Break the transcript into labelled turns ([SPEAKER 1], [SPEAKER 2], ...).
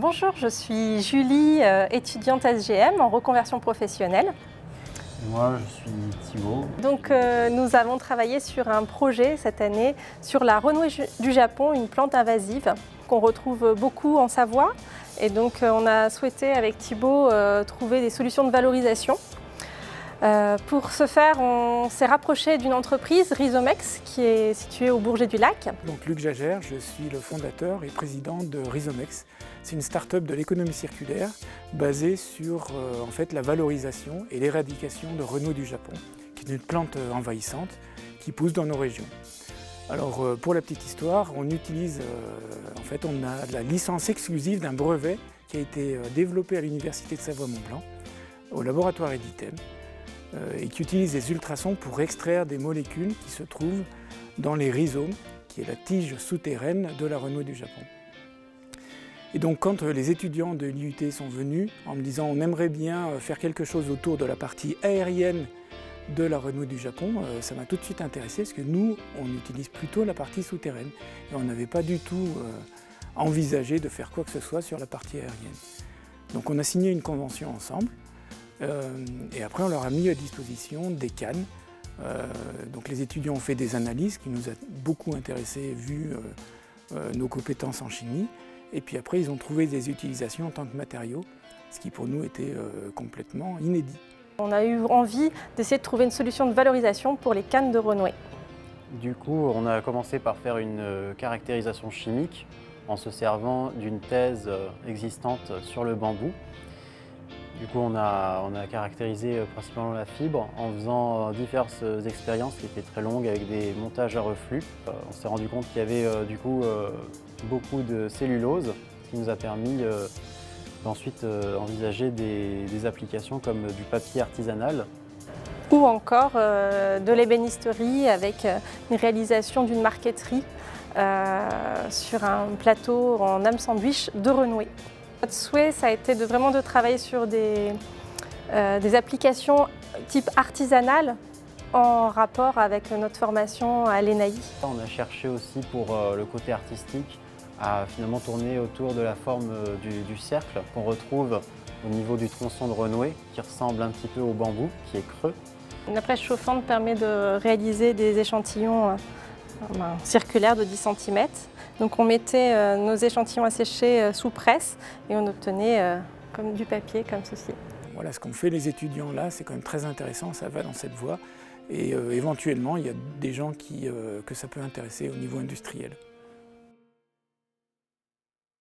[SPEAKER 1] Bonjour, je suis Julie, étudiante SGM en reconversion professionnelle.
[SPEAKER 2] Moi, je suis Thibaut.
[SPEAKER 1] Donc, nous avons travaillé sur un projet cette année sur la renouée du Japon, une plante invasive qu'on retrouve beaucoup en Savoie. Et donc, on a souhaité avec Thibaut trouver des solutions de valorisation. Pour ce faire, on s'est rapproché d'une entreprise, Rhizomex, qui est située au Bourget-du-Lac.
[SPEAKER 3] Donc Luc Jagère, je suis le fondateur et président de Rhizomex. C'est une start-up de l'économie circulaire basée sur en fait, la valorisation et l'éradication de renouée du Japon, qui est une plante envahissante qui pousse dans nos régions. Alors pour la petite histoire, on utilise, en fait, on a la licence exclusive d'un brevet qui a été développé à l'université de Savoie-Mont-Blanc, au laboratoire Editem, et qui utilise des ultrasons pour extraire des molécules qui se trouvent dans les rhizomes, qui est la tige souterraine de la renouée du Japon. Et donc quand les étudiants de l'IUT sont venus en me disant on aimerait bien faire quelque chose autour de la partie aérienne de la renouée du Japon, ça m'a tout de suite intéressé parce que nous, on utilise plutôt la partie souterraine et on n'avait pas du tout envisagé de faire quoi que ce soit sur la partie aérienne. Donc on a signé une convention ensemble. Et après, on leur a mis à disposition des cannes. Donc les étudiants ont fait des analyses qui nous a beaucoup intéressés vu nos compétences en chimie. Et puis après, ils ont trouvé des utilisations en tant que matériaux, ce qui pour nous était complètement inédit.
[SPEAKER 1] On a eu envie d'essayer de trouver une solution de valorisation pour les cannes de renouée.
[SPEAKER 2] Du coup, on a commencé par faire une caractérisation chimique en se servant d'une thèse existante sur le bambou. Du coup, on a caractérisé principalement la fibre en faisant diverses expériences qui étaient très longues avec des montages à reflux. On s'est rendu compte qu'il y avait beaucoup de cellulose, ce qui nous a permis d'ensuite envisager des applications comme du papier artisanal.
[SPEAKER 1] Ou encore de l'ébénisterie avec une réalisation d'une marqueterie sur un plateau en âme sandwich de renouée. Notre souhait, ça a été vraiment de travailler sur des applications type artisanales en rapport avec notre formation à l'ENAI.
[SPEAKER 2] On a cherché aussi pour le côté artistique à finalement tourner autour de la forme du cercle qu'on retrouve au niveau du tronçon de renouée qui ressemble un petit peu au bambou, qui est creux.
[SPEAKER 1] La presse chauffante permet de réaliser des échantillons circulaires de 10 cm. Donc on mettait nos échantillons à sécher sous presse et on obtenait comme du papier comme ceci.
[SPEAKER 3] Voilà, ce qu'ont fait les étudiants là, c'est quand même très intéressant, ça va dans cette voie. Et éventuellement, il y a des gens que ça peut intéresser au niveau industriel.